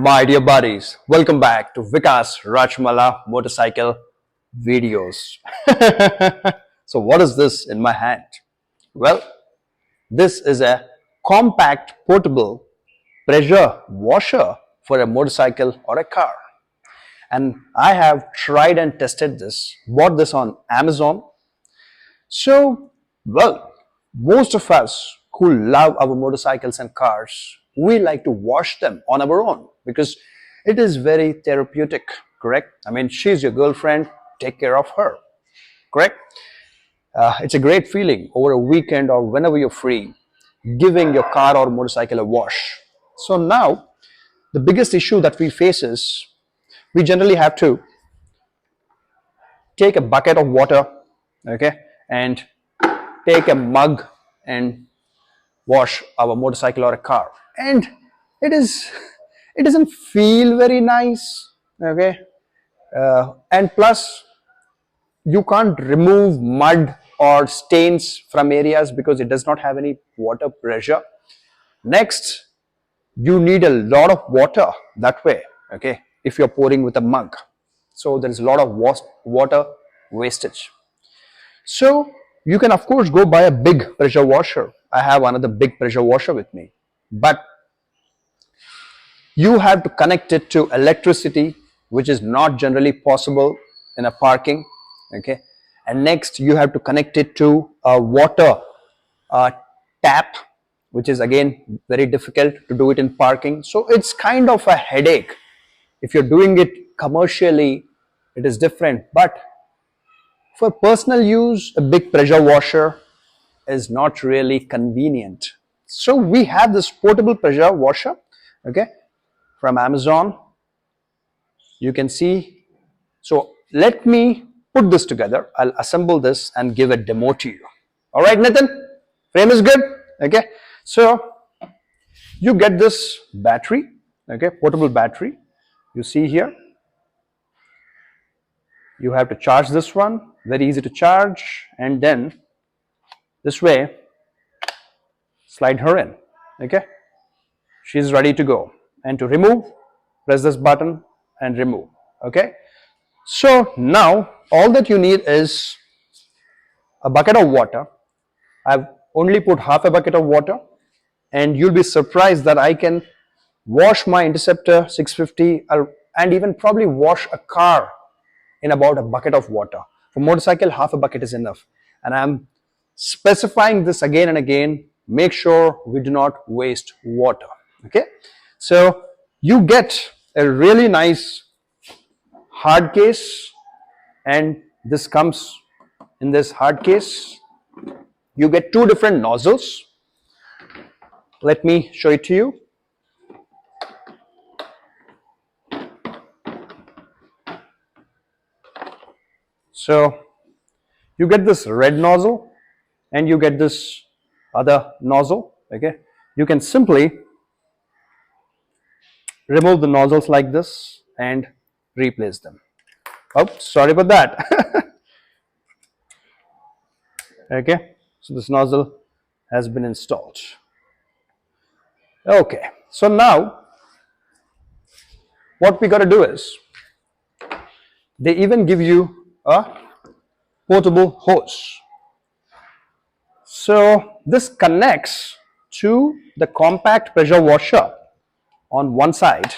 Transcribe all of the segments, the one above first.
My dear buddies, welcome back to Vikas Rajmala motorcycle videos. So what is this in my hand? Well, this is a compact portable pressure washer for a motorcycle or a car. And I have tried and tested this, bought this on Amazon. So, well, most of us who love our motorcycles and cars, we like to wash them on our own because it is very therapeutic, correct? I mean, she's your girlfriend, take care of her, correct? It's a great feeling over a weekend or whenever you're free, giving your car or motorcycle a wash. So now, the biggest issue that we face is we generally have to take a bucket of water, okay, and take a mug and wash our motorcycle or a car, and it is it doesn't feel very nice, okay, and plus you can't remove mud or stains from areas because it does not have any water pressure. Next, you need a lot of water that way, okay, if you're pouring with a mug, so there is a lot of water wastage. So you can of course go buy a big pressure washer. I have another big pressure washer with me, but you have to connect it to electricity, which is not generally possible in a parking, okay. And next you have to connect it to a water uh, tap, which is again very difficult to do it in parking. So it's kind of a headache. If you're doing it commercially, it is different, but for personal use, a big pressure washer is not really convenient. So we have this portable pressure washer, okay, from Amazon. You can see. So let me put this together. I'll assemble this and give a demo to you. All right, Nathan, frame is good, okay. So you get this battery, okay, portable battery. You see here. You have to charge this one. Very easy to charge, and then this way, slide her in, okay. She's ready to go. And to remove, press this button and remove, okay. So now all that you need is a bucket of water. I've only put half a bucket of water, and you'll be surprised that I can wash my Interceptor 650 and even probably wash a car in about a bucket of water. For motorcycle, half a bucket is enough. And I'm specifying this again and again. Make sure we do not waste water, okay. So you get a really nice hard case, and this comes in this hard case. You get two different nozzles. Let me show it to you. So you get this red nozzle and you get this other nozzle, okay. You can simply remove the nozzles like this and replace them. Oh, sorry about that. Okay, so this nozzle has been installed. Okay, so now what we got to do is, they even give you a portable hose. So this connects to the compact pressure washer on one side,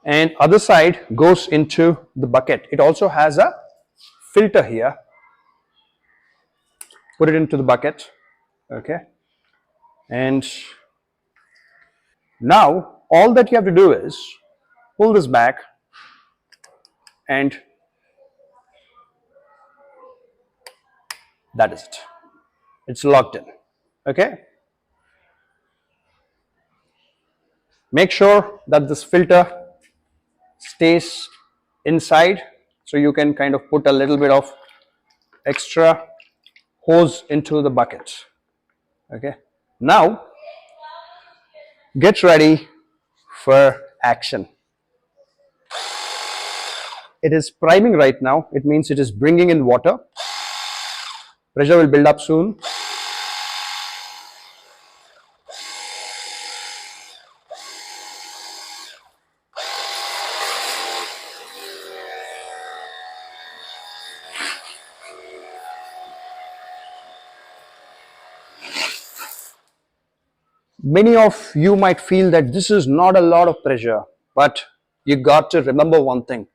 and other side goes into the bucket. It also has a filter here. Put it into the bucket, okay. And now all that you have to do is pull this back, and that is it. It's locked in, okay. Make sure that this filter stays inside, so you can kind of put a little bit of extra hose into the bucket, okay. Now get ready for action. It is priming right now. It means it is bringing in water. Pressure will build up soon. Many of you might feel that this is not a lot of pressure, but you got to remember one thing.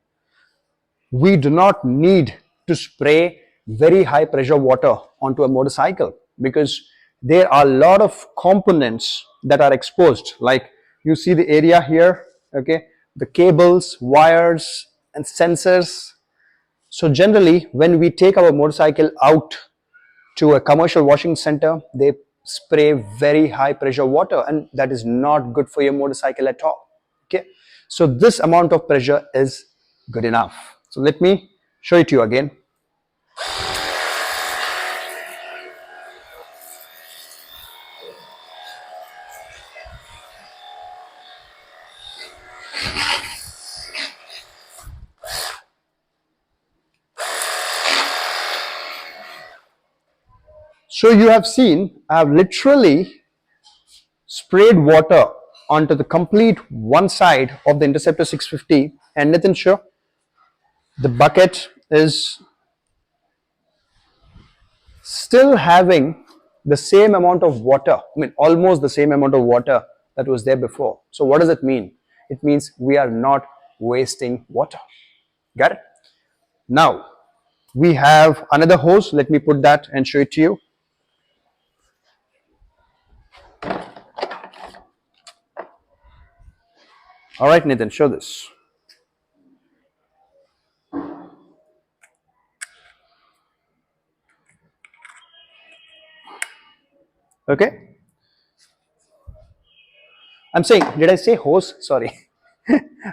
We do not need to spray very high pressure water onto a motorcycle because there are a lot of components that are exposed. Like you see the area here, okay, the cables, wires, and sensors. So generally, when we take our motorcycle out to a commercial washing center, they spray very high pressure water, and that is not good for your motorcycle at all. Okay, so this amount of pressure is good enough. So let me show it to you again. So you have seen I have literally sprayed water onto the complete one side of the Interceptor 650, and Nitin, sure, the bucket is still having the same amount of water. I mean, almost the same amount of water that was there before. So what does it mean? It means we are not wasting water. Got it? Now, we have another hose. Let me put that and show it to you. All right, Nathan, show this. Okay. I'm saying, did I say hose? Sorry.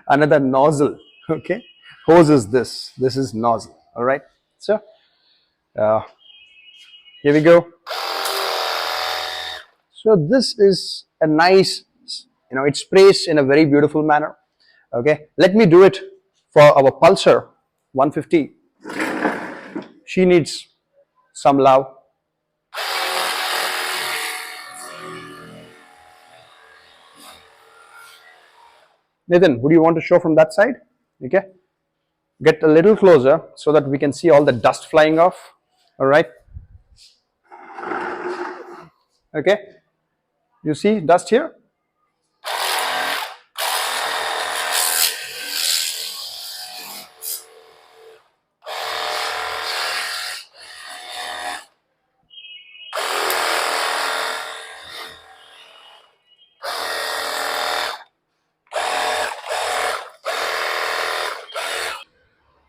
Another nozzle. Okay. Hose is this. This is nozzle. All right. So, uh, here we go. So this is a nice, it sprays in a very beautiful manner. Okay. Let me do it for our Pulsar 150. She needs some love. Nathan, would you want to show from that side? Okay. Get a little closer so that we can see all the dust flying off. All right. Okay. You see dust here?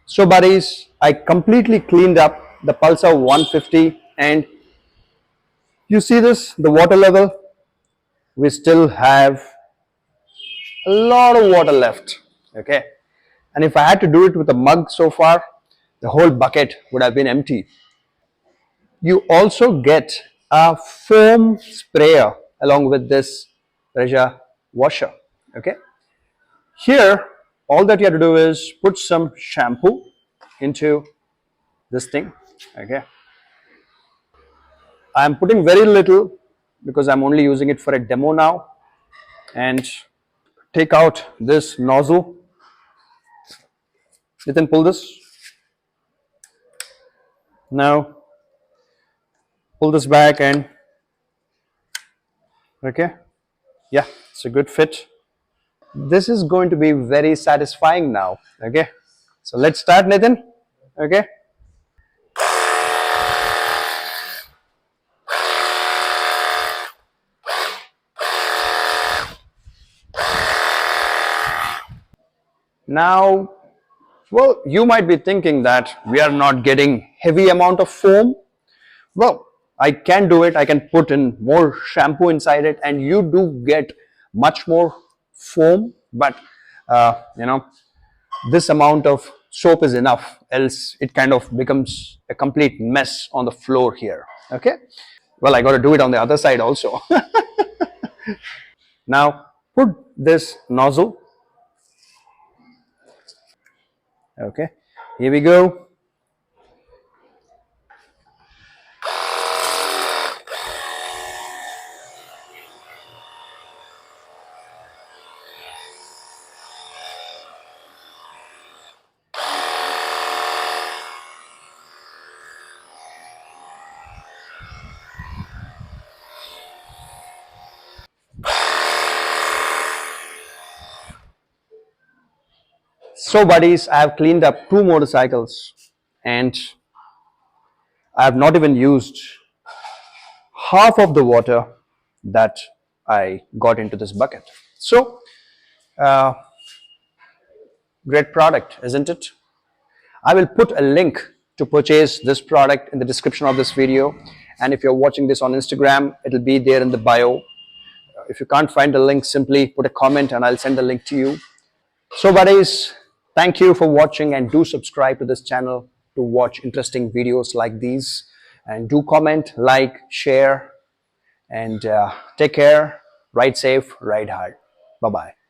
So buddies, I completely cleaned up the Pulsar 150, and you see this, the water level, we still have a lot of water left. Okay. And if I had to do it with a mug so far, the whole bucket would have been empty. You also get a foam sprayer along with this pressure washer. Okay. Here, all that you have to do is put some shampoo into this thing. Okay. I'm putting very little because I'm only using it for a demo now. And take out this nozzle. You can pull this. Now pull this back and okay. Yeah, it's a good fit. This is going to be very satisfying now. Okay. So let's start, Nathan. Okay. Now, well, you might be thinking that we are not getting heavy amount of foam. Well, I can do it. I can put in more shampoo inside it, and you do get much more foam. But this amount of soap is enough. Else, it kind of becomes a complete mess on the floor here. Okay. Well, I got to do it on the other side also. Now, put this nozzle. Okay. Here we go. So buddies, I have cleaned up 2 motorcycles and I have not even used half of the water that I got into this bucket. So uh, great product, isn't it? I will put a link to purchase this product in the description of this video, and if you're watching this on Instagram, it'll be there in the bio. If you can't find the link, simply put a comment and I'll send the link to you. So buddies, thank you for watching, and do subscribe to this channel to watch interesting videos like these, and do comment, like, share, and take care. Ride safe, ride hard. Bye bye.